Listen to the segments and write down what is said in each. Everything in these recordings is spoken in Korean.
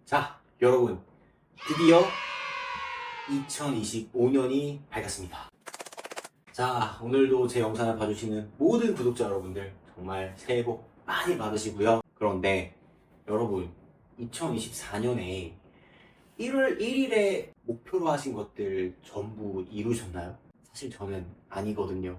자, 여러분, 드디어 2025년이 밝았습니다. 자, 오늘도 제 영상을 봐주시는 모든 구독자 여러분들 정말 새해 복 많이 받으시고요. 그런데 여러분, 2024년에 1월 1일에 목표로 하신 것들 전부 이루셨나요? 사실 저는 아니거든요.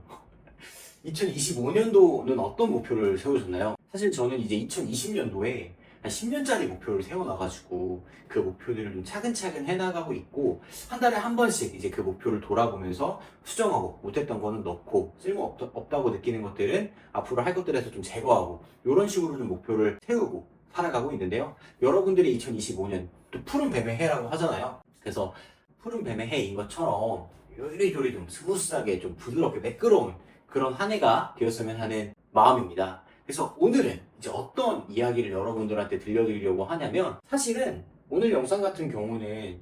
2025년도는 어떤 목표를 세우셨나요? 사실 저는 이제 2020년도에 한 10년짜리 목표를 세워놔가지고 그 목표들을 좀 차근차근 해나가고 있고, 한 달에 한 번씩 이제 그 목표를 돌아보면서 수정하고, 못했던 거는 넣고, 쓸모없다고 느끼는 것들은 앞으로 할 것들에서 좀 제거하고, 이런 식으로 좀 목표를 세우고 살아가고 있는데요. 여러분들이 2025년 또 푸른 뱀의 해라고 하잖아요. 그래서 푸른 뱀의 해인 것처럼 요리조리 좀 스무스하게 좀 부드럽게 매끄러운 그런 한 해가 되었으면 하는 마음입니다. 그래서 오늘은 이제 어떤 이야기를 여러분들한테 들려드리려고 하냐면, 사실은 오늘 영상 같은 경우는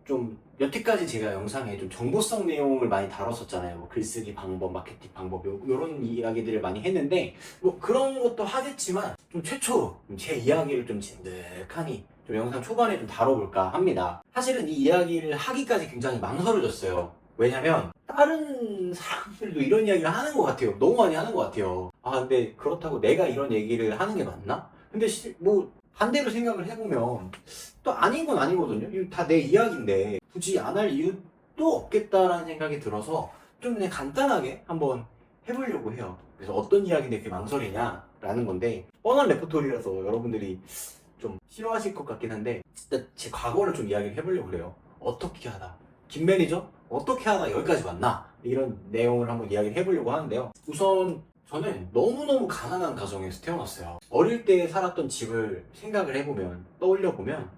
좀 여태까지 제가 영상에 좀 정보성 내용을 많이 다뤘었잖아요. 뭐 글쓰기 방법, 마케팅 방법, 이런 이야기들을 많이 했는데, 뭐 그런 것도 하겠지만 좀 최초로 제 이야기를 좀 진득하니 좀 영상 초반에 좀 다뤄볼까 합니다. 사실은 이 이야기를 하기까지 굉장히 망설여졌어요. 왜냐면 다른 사람들도 이런 이야기를 하는 것 같아요. 너무 많이 하는 것 같아요. 아, 근데 그렇다고 내가 이런 얘기를 하는 게 맞나? 근데 뭐 반대로 생각을 해보면 또 아닌 건 아니거든요. 이거 다 내 이야기인데 굳이 안 할 이유도 없겠다라는 생각이 들어서 좀 그냥 간단하게 한번 해보려고 해요. 그래서 어떤 이야기인데 이렇게 망설이냐라는 건데, 뻔한 레포토리라서 여러분들이 좀 싫어하실 것 같긴 한데, 진짜 제 과거를 좀 이야기를 해보려고 그래요. 어떻게 하다 김 매니저? 어떻게 하다 여기까지 왔나? 이런 내용을 한번 이야기를 해보려고 하는데요. 우선 저는 너무너무 가난한 가정에서 태어났어요. 어릴 때 살았던 집을 생각을 해보면, 떠올려보면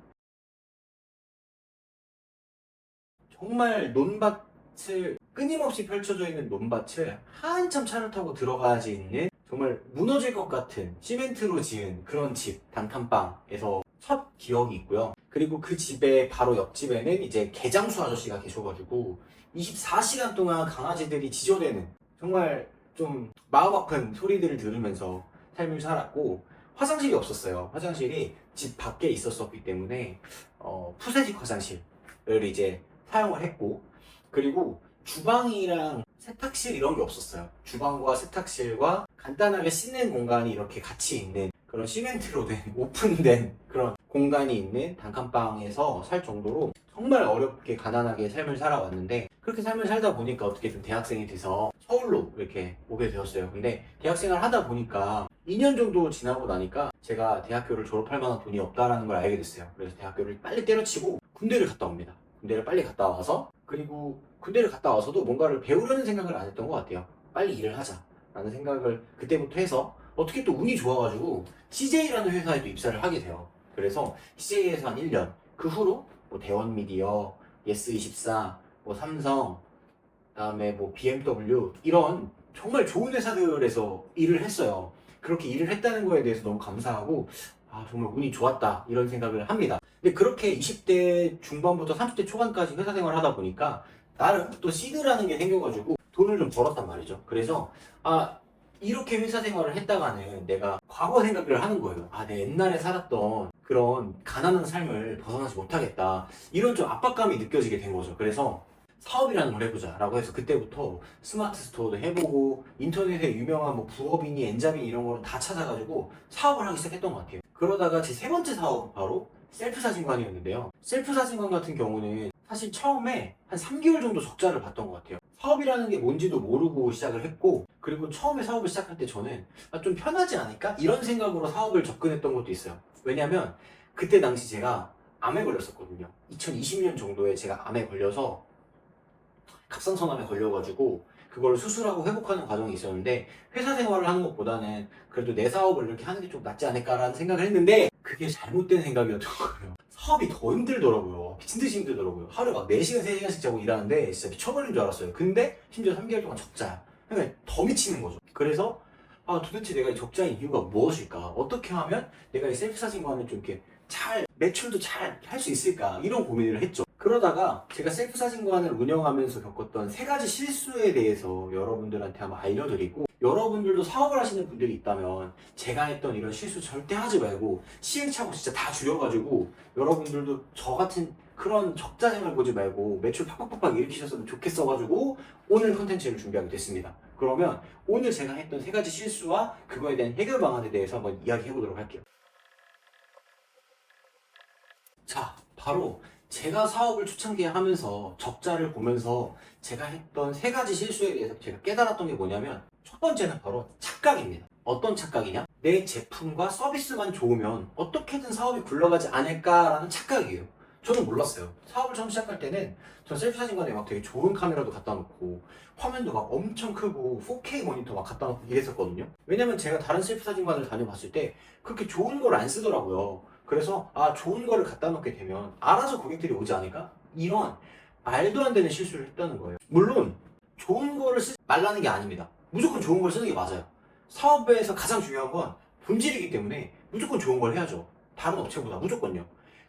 정말 논밭을, 끊임없이 펼쳐져 있는 논밭을 한참 차를 타고 들어가야지 있는, 정말 무너질 것 같은 시멘트로 지은 그런 집, 단칸방에서 첫 기억이 있고요. 그리고 그 집의 바로 옆집에는 이제 개장수 아저씨가 계셔가지고 24시간 동안 강아지들이 지저대는, 정말 좀 마음 아픈 소리들을 들으면서 삶을 살았고, 화장실이 없었어요. 화장실이 집 밖에 있었기 때문에 푸세식 화장실을 이제 사용을 했고, 그리고 주방이랑 세탁실 이런 게 없었어요. 주방과 세탁실과 간단하게 씻는 공간이 이렇게 같이 있는 그런 시멘트로 된 오픈된 그런 공간이 있는 단칸방에서 살 정도로 정말 어렵게 가난하게 삶을 살아왔는데, 그렇게 삶을 살다 보니까 어떻게 좀 대학생이 돼서 서울로 이렇게 오게 되었어요. 근데 대학생활 하다 보니까 2년 정도 지나고 나니까 제가 대학교를 졸업할 만한 돈이 없다라는 걸 알게 됐어요. 그래서 대학교를 빨리 때려치고 군대를 갔다 옵니다. 군대를 빨리 갔다 와서, 그리고 군대를 갔다 와서도 뭔가를 배우려는 생각을 안 했던 것 같아요. 빨리 일을 하자 라는 생각을 그때부터 해서, 어떻게 또 운이 좋아가지고 CJ라는 회사에도 입사를 하게 돼요. 그래서 CJ에서 한 1년, 그 후로 뭐 대원미디어, 예스24, 뭐 삼성, 그다음에 뭐 BMW, 이런 정말 좋은 회사들에서 일을 했어요. 그렇게 일을 했다는 거에 대해서 너무 감사하고, 아, 정말 운이 좋았다 이런 생각을 합니다. 근데 그렇게 20대 중반부터 30대 초반까지 회사 생활을 하다 보니까 나름 또 시드라는 게 생겨가지고 돈을 좀 벌었단 말이죠. 그래서 이렇게 회사 생활을 했다가는 내가 과거 생각을 하는 거예요. 내 옛날에 살았던 그런 가난한 삶을 벗어나지 못하겠다, 이런 좀 압박감이 느껴지게 된 거죠. 그래서 사업이라는 걸 해보자 라고 해서 그때부터 스마트 스토어도 해보고, 인터넷에 유명한 뭐 부업이니 엔잡이니 이런 거를 다 찾아가지고 사업을 하기 시작했던 것 같아요. 그러다가 제 세 번째 사업은 바로 셀프 사진관이었는데요. 셀프 사진관 같은 경우는 사실 처음에 한 3개월 정도 적자를 봤던 것 같아요. 사업이라는 게 뭔지도 모르고 시작을 했고, 그리고 처음에 사업을 시작할 때 저는 좀 편하지 않을까? 이런 생각으로 사업을 접근했던 것도 있어요. 왜냐면 그때 당시 제가 암에 걸렸었거든요. 2020년 정도에 제가 암에 걸려서, 갑상선암에 걸려가지고 그걸 수술하고 회복하는 과정이 있었는데, 회사 생활을 하는 것보다는 그래도 내 사업을 이렇게 하는 게 좀 낫지 않을까라는 생각을 했는데, 그게 잘못된 생각이었던 거예요. 사업이 더 힘들더라고요. 미친 듯이 힘들더라고요. 하루에 막 4시간, 3시간씩 자고 일하는데 진짜 미쳐버린 줄 알았어요. 근데 심지어 3개월 동안 적자야. 그러니까 더 미치는 거죠. 그래서 도대체 내가 이 적자인 이유가 무엇일까? 어떻게 하면 내가 이 셀프 사진관을 좀 이렇게 잘, 매출도 잘 할 수 있을까? 이런 고민을 했죠. 그러다가 제가 셀프 사진관을 운영하면서 겪었던 3가지 실수에 대해서 여러분들한테 한번 알려드리고, 여러분들도 사업을 하시는 분들이 있다면 제가 했던 이런 실수 절대 하지 말고 시행착오 진짜 다 줄여가지고 여러분들도 저 같은 그런 적자생을 보지 말고 매출 팍팍팍팍 일으키셨으면 좋겠어가지고 오늘 컨텐츠를 준비하게 됐습니다. 그러면 오늘 제가 했던 3가지 실수와 그거에 대한 해결 방안에 대해서 한번 이야기해 보도록 할게요. 자, 바로 제가 사업을 초창기에 하면서 적자를 보면서 제가 했던 3가지 실수에 대해서 제가 깨달았던 게 뭐냐면 첫 번째는 바로 착각입니다. 어떤 착각이냐? 내 제품과 서비스만 좋으면 어떻게든 사업이 굴러가지 않을까라는 착각이에요. 저는 몰랐어요. 사업을 처음 시작할 때는 전 셀프 사진관에 막 되게 좋은 카메라도 갖다 놓고 화면도 막 엄청 크고 4K 모니터 막 갖다 놓고 이랬었거든요. 왜냐면 제가 다른 셀프 사진관을 다녀봤을 때 그렇게 좋은 걸 안 쓰더라고요. 그래서 좋은 거를 갖다 놓게 되면 알아서 고객들이 오지 않을까? 이런 말도 안 되는 실수를 했다는 거예요. 물론 좋은 거를 쓰지 말라는 게 아닙니다. 무조건 좋은 걸 쓰는 게 맞아요. 사업에서 가장 중요한 건 본질이기 때문에 무조건 좋은 걸 해야죠. 다른 업체보다 무조건요.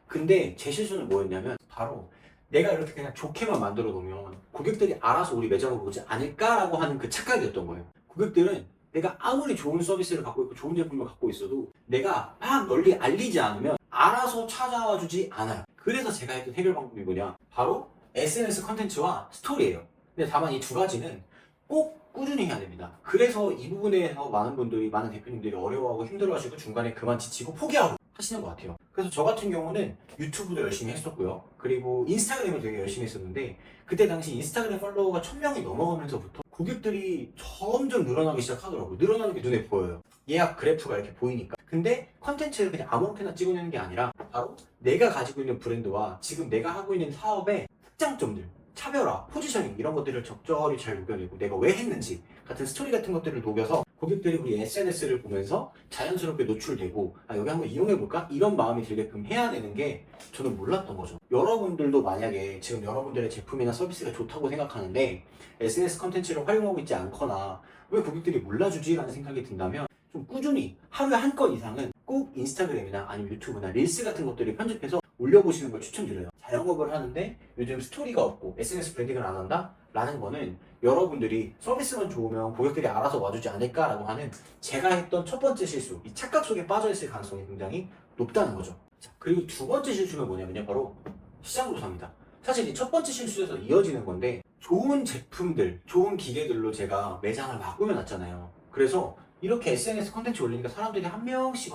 근데 제 실수는 뭐였냐면 바로 내가 이렇게 그냥 좋게만 만들어 놓으면 고객들이 알아서 우리 매장으로 오지 않을까라고 하는 그 착각이었던 거예요. 고객들은 내가 아무리 좋은 서비스를 갖고 있고 좋은 제품을 갖고 있어도 내가 막 널리 알리지 않으면 알아서 찾아와 주지 않아요. 그래서 제가 했던 해결 방법이 뭐냐? 바로 SNS 컨텐츠와 스토리예요. 근데 다만 이 2가지는 꼭 꾸준히 해야 됩니다. 그래서 이 부분에서 많은 분들이, 많은 대표님들이 어려워하고 힘들어하시고 중간에 그만 지치고 포기하고 하시는 것 같아요. 그래서 저 같은 경우는 유튜브도 열심히 했었고요. 그리고 인스타그램을 되게 열심히 했었는데 그때 당시 인스타그램 팔로워가 1000명이 넘어가면서부터 고객들이 점점 늘어나기 시작하더라고요. 늘어나는 게 눈에 보여요. 예약 그래프가 이렇게 보이니까. 근데 컨텐츠를 그냥 아무렇게나 찍어내는 게 아니라 바로 내가 가지고 있는 브랜드와 지금 내가 하고 있는 사업의 특장점들, 차별화, 포지셔닝 이런 것들을 적절히 잘 녹여내고 내가 왜 했는지 같은 스토리 같은 것들을 녹여서 고객들이 우리 SNS를 보면서 자연스럽게 노출되고 여기 한번 이용해볼까? 이런 마음이 들게끔 해야 되는 게 저는 몰랐던 거죠. 여러분들도 만약에 지금 여러분들의 제품이나 서비스가 좋다고 생각하는데 SNS 컨텐츠를 활용하고 있지 않거나 왜 고객들이 몰라주지? 라는 생각이 든다면 좀 꾸준히 하루에 한 건 이상은 꼭 인스타그램이나 아니면 유튜브나 릴스 같은 것들을 편집해서 올려보시는 걸 추천드려요. 자영업을 하는데 요즘 스토리가 없고 SNS 브랜딩을 안 한다? 라는 거는 여러분들이 서비스만 좋으면 고객들이 알아서 와주지 않을까라고 하는 제가 했던 첫 번째 실수, 이 착각 속에 빠져있을 가능성이 굉장히 높다는 거죠. 자, 그리고 2번째 실수는 뭐냐면요, 바로 시장 조사입니다. 사실 이 첫 번째 실수에서 이어지는 건데 좋은 제품들, 좋은 기계들로 제가 매장을 막 꾸며놨잖아요. 그래서 이렇게 SNS 콘텐츠 올리니까 사람들이 한 명씩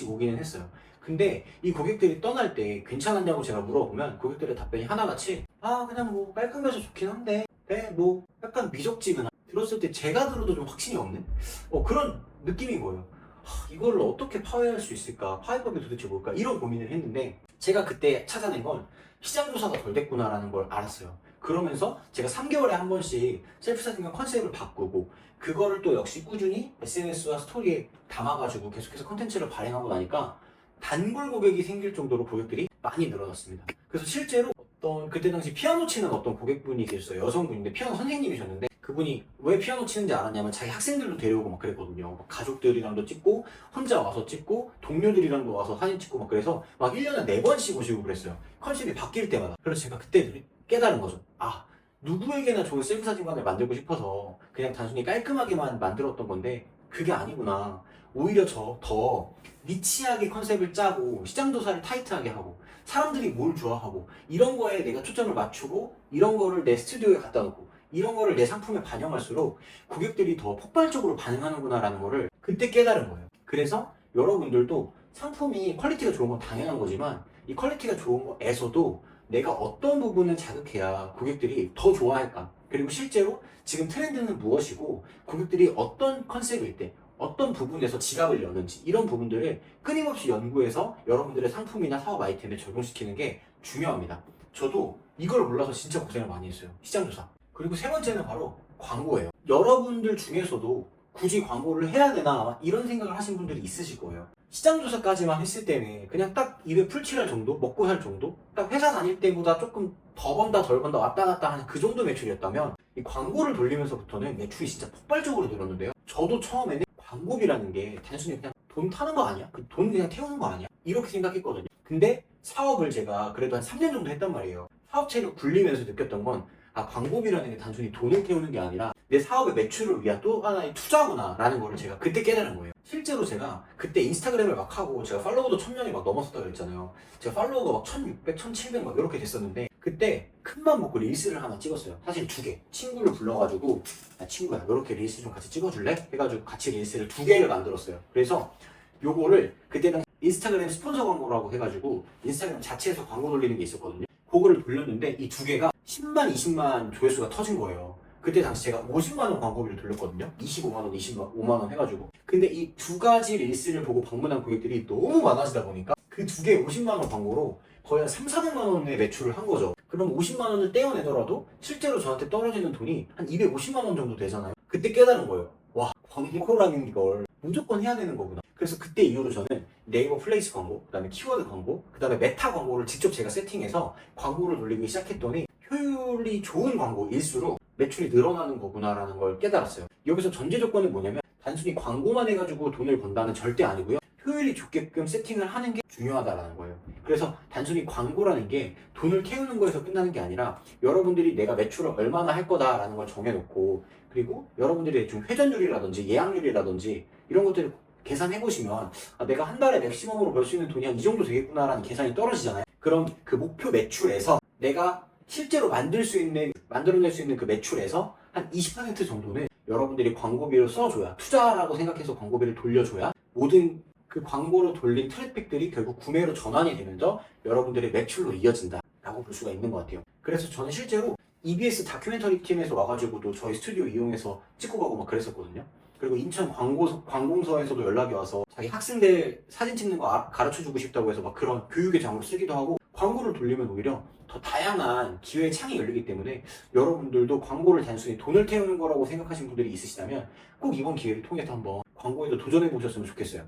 오기는 했어요. 근데 이 고객들이 떠날 때 괜찮았냐고 제가 물어보면 고객들의 답변이 하나같이 그냥 뭐 깔끔해서 좋긴 한데 뭐 약간 미적지근한, 들었을 때 제가 들어도 좀 확신이 없는 그런 느낌인 거예요. 이거를 어떻게 파괴할 수 있을까? 파괴법이 도대체 뭘까? 이런 고민을 했는데 제가 그때 찾아낸 건 시장 조사가 덜 됐구나라는 걸 알았어요. 그러면서 제가 3개월에 한 번씩 셀프 사진관 컨셉을 바꾸고 그거를 또 역시 꾸준히 SNS와 스토리에 담아가지고 계속해서 컨텐츠를 발행하고 나니까 단골 고객이 생길 정도로 고객들이 많이 늘어났습니다. 그래서 실제로 그때 당시 피아노 치는 어떤 고객분이 계셨어요. 여성분인데 피아노 선생님이셨는데 그분이 왜 피아노 치는지 알았냐면 자기 학생들도 데려오고 막 그랬거든요. 막 가족들이랑도 찍고 혼자 와서 찍고 동료들이랑도 와서 사진 찍고 막 그래서 막 1년에 4번씩 오시고 그랬어요. 컨셉이 바뀔 때마다. 그래서 제가 그때 깨달은 거죠. 누구에게나 좋은 셀프 사진관을 만들고 싶어서 그냥 단순히 깔끔하게만 만들었던 건데 그게 아니구나. 오히려 더 니치하게 컨셉을 짜고 시장 조사를 타이트하게 하고 사람들이 뭘 좋아하고 이런 거에 내가 초점을 맞추고 이런 거를 내 스튜디오에 갖다 놓고 이런 거를 내 상품에 반영할수록 고객들이 더 폭발적으로 반응하는구나라는 거를 그때 깨달은 거예요. 그래서 여러분들도 상품이 퀄리티가 좋은 건 당연한 거지만 이 퀄리티가 좋은 거에서도 내가 어떤 부분을 자극해야 고객들이 더 좋아할까? 그리고 실제로 지금 트렌드는 무엇이고 고객들이 어떤 컨셉일 때 어떤 부분에서 지갑을 여는지 이런 부분들을 끊임없이 연구해서 여러분들의 상품이나 사업 아이템에 적용시키는 게 중요합니다. 저도 이걸 몰라서 진짜 고생을 많이 했어요. 시장조사. 그리고 3번째는 바로 광고예요. 여러분들 중에서도 굳이 광고를 해야 되나 이런 생각을 하신 분들이 있으실 거예요. 시장조사까지만 했을 때는 그냥 딱 입에 풀칠할 정도? 먹고 살 정도? 딱 회사 다닐 때보다 조금 더 번다 덜 번다 왔다 갔다 하는 그 정도 매출이었다면 이 광고를 돌리면서부터는 매출이 진짜 폭발적으로 늘었는데요. 저도 처음에는 광고비라는 게 단순히 그냥 돈 타는 거 아니야? 그 돈 그냥 태우는 거 아니야? 이렇게 생각했거든요. 근데 사업을 제가 그래도 한 3년 정도 했단 말이에요. 사업체를 굴리면서 느꼈던 건 광고비라는 게 단순히 돈을 태우는 게 아니라 내 사업의 매출을 위한 또 하나의 투자구나 라는 거를 제가 그때 깨달은 거예요. 실제로 제가 그때 인스타그램을 막 하고 제가 팔로워도 1000명이 막 넘었었다고 그랬잖아요. 제가 팔로워가 막 1600, 1700 막 이렇게 됐었는데 그때 큰맘 먹고 릴스를 하나 찍었어요. 사실 2개. 친구를 불러가지고 야 친구야 이렇게 릴스 좀 같이 찍어줄래? 해가지고 같이 릴스를 2개를 만들었어요. 그래서 요거를 그때 당시 인스타그램 스폰서 광고라고 해가지고 인스타그램 자체에서 광고 돌리는 게 있었거든요. 그거를 돌렸는데 이 2개가 10만, 20만 조회수가 터진 거예요. 그때 당시 제가 50만원 광고비를 돌렸거든요. 25만원, 25만원 해가지고. 근데 이 2가지 릴스를 보고 방문한 고객들이 너무 많아지다 보니까 그 2개 50만원 광고로 거의 한 3, 400만원의 매출을 한 거죠. 그럼 50만원을 떼어내더라도 실제로 저한테 떨어지는 돈이 한 250만원 정도 되잖아요. 그때 깨달은 거예요. 와, 광고라는 걸 무조건 해야 되는 거구나. 그래서 그때 이후로 저는 네이버 플레이스 광고, 그 다음에 키워드 광고, 그 다음에 메타 광고를 직접 제가 세팅해서 광고를 돌리기 시작했더니 효율이 좋은 광고일수록 매출이 늘어나는 거구나라는 걸 깨달았어요. 여기서 전제 조건이 뭐냐면 단순히 광고만 해가지고 돈을 번다는 절대 아니고요. 효율이 좋게끔 세팅을 하는 게 중요하다라는 거예요. 그래서 단순히 광고라는 게 돈을 태우는 거에서 끝나는 게 아니라 여러분들이 내가 매출을 얼마나 할 거다라는 걸 정해놓고 그리고 여러분들의 좀 회전율이라든지 예약률이라든지 이런 것들을 계산해보시면 내가 한 달에 맥시멈으로 벌 수 있는 돈이 한 이 정도 되겠구나라는 계산이 떨어지잖아요. 그럼 그 목표 매출에서 내가 실제로 만들어낼 수 있는 그 매출에서 한 20% 정도는 여러분들이 광고비로 써줘야 투자라고 생각해서 광고비를 돌려줘야 모든 그 광고로 돌린 트래픽들이 결국 구매로 전환이 되면서 여러분들의 매출로 이어진다 라고 볼 수가 있는 것 같아요. 그래서 저는 실제로 EBS 다큐멘터리 팀에서 와가지고도 저희 스튜디오 이용해서 찍고 가고 막 그랬었거든요. 그리고 인천 관공서에서도 연락이 와서 자기 학생들 사진 찍는 거 가르쳐주고 싶다고 해서 막 그런 교육의 장으로 쓰기도 하고 광고를 돌리면 오히려 더 다양한 기회의 창이 열리기 때문에 여러분들도 광고를 단순히 돈을 태우는 거라고 생각하시는 분들이 있으시다면 꼭 이번 기회를 통해서 한번 광고에도 도전해 보셨으면 좋겠어요.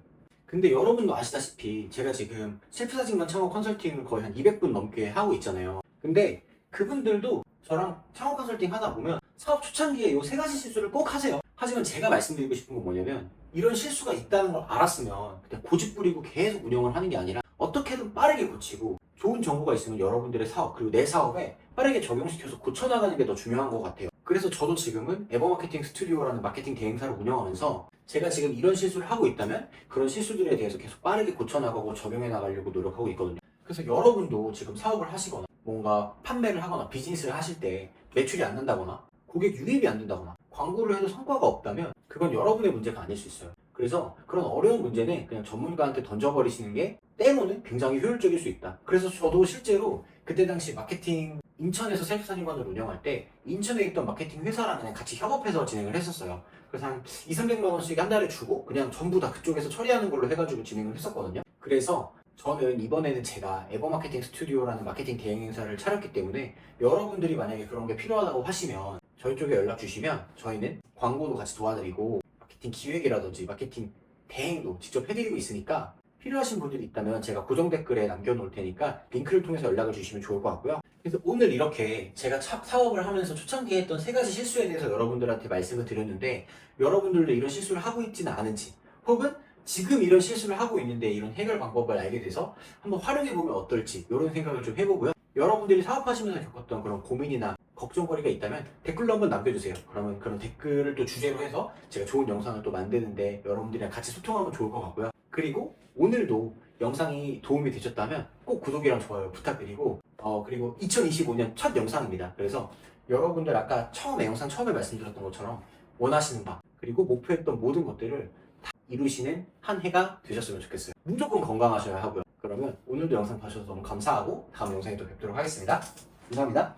근데 여러분도 아시다시피 제가 지금 셀프사진관 창업 컨설팅을 거의 한 200분 넘게 하고 있잖아요. 근데 그분들도 저랑 창업 컨설팅 하다 보면 사업 초창기에 이 3가지 실수를 꼭 하세요. 하지만 제가 말씀드리고 싶은 건 뭐냐면 이런 실수가 있다는 걸 알았으면 그냥 고집 부리고 계속 운영을 하는 게 아니라 어떻게든 빠르게 고치고 좋은 정보가 있으면 여러분들의 사업 그리고 내 사업에 빠르게 적용시켜서 고쳐나가는 게 더 중요한 것 같아요. 그래서 저도 지금은 에버마케팅 스튜디오라는 마케팅 대행사를 운영하면서 제가 지금 이런 실수를 하고 있다면 그런 실수들에 대해서 계속 빠르게 고쳐나가고 적용해 나가려고 노력하고 있거든요. 그래서 여러분도 지금 사업을 하시거나 뭔가 판매를 하거나 비즈니스를 하실 때 매출이 안 난다거나 고객 유입이 안 된다거나 광고를 해도 성과가 없다면 그건 여러분의 문제가 아닐 수 있어요. 그래서 그런 어려운 문제는 그냥 전문가한테 던져버리시는 게 때로는 굉장히 효율적일 수 있다. 그래서 저도 실제로 그때 당시 마케팅 인천에서 셀프사진관을 운영할 때 인천에 있던 마케팅 회사랑 그냥 같이 협업해서 진행을 했었어요. 그래서 한 200~300만 원씩 한 달에 주고 그냥 전부 다 그쪽에서 처리하는 걸로 해가지고 진행을 했었거든요. 그래서 저는 이번에는 제가 에버마케팅 스튜디오라는 마케팅 대행 행사를 차렸기 때문에 여러분들이 만약에 그런 게 필요하다고 하시면 저희 쪽에 연락 주시면 저희는 광고도 같이 도와드리고 마케팅 기획이라든지 마케팅 대행도 직접 해드리고 있으니까 필요하신 분들이 있다면 제가 고정 댓글에 남겨놓을 테니까 링크를 통해서 연락을 주시면 좋을 것 같고요. 그래서 오늘 이렇게 제가 사업을 하면서 초창기에 했던 3가지 실수에 대해서 여러분들한테 말씀을 드렸는데 여러분들도 이런 실수를 하고 있지는 않은지 혹은 지금 이런 실수를 하고 있는데 이런 해결 방법을 알게 돼서 한번 활용해보면 어떨지 이런 생각을 좀 해보고요. 여러분들이 사업하시면서 겪었던 그런 고민이나 걱정거리가 있다면 댓글로 한번 남겨주세요. 그러면 그런 댓글을 또 주제로 해서 제가 좋은 영상을 또 만드는데 여러분들이랑 같이 소통하면 좋을 것 같고요. 그리고 오늘도 영상이 도움이 되셨다면 꼭 구독이랑 좋아요 부탁드리고 그리고 2025년 첫 영상입니다. 그래서 여러분들 아까 영상 처음에 말씀드렸던 것처럼 원하시는 바 그리고 목표했던 모든 것들을 다 이루시는 한 해가 되셨으면 좋겠어요. 무조건 건강하셔야 하고요. 그러면 오늘도 영상 봐주셔서 너무 감사하고 다음 영상에 또 뵙도록 하겠습니다. 감사합니다.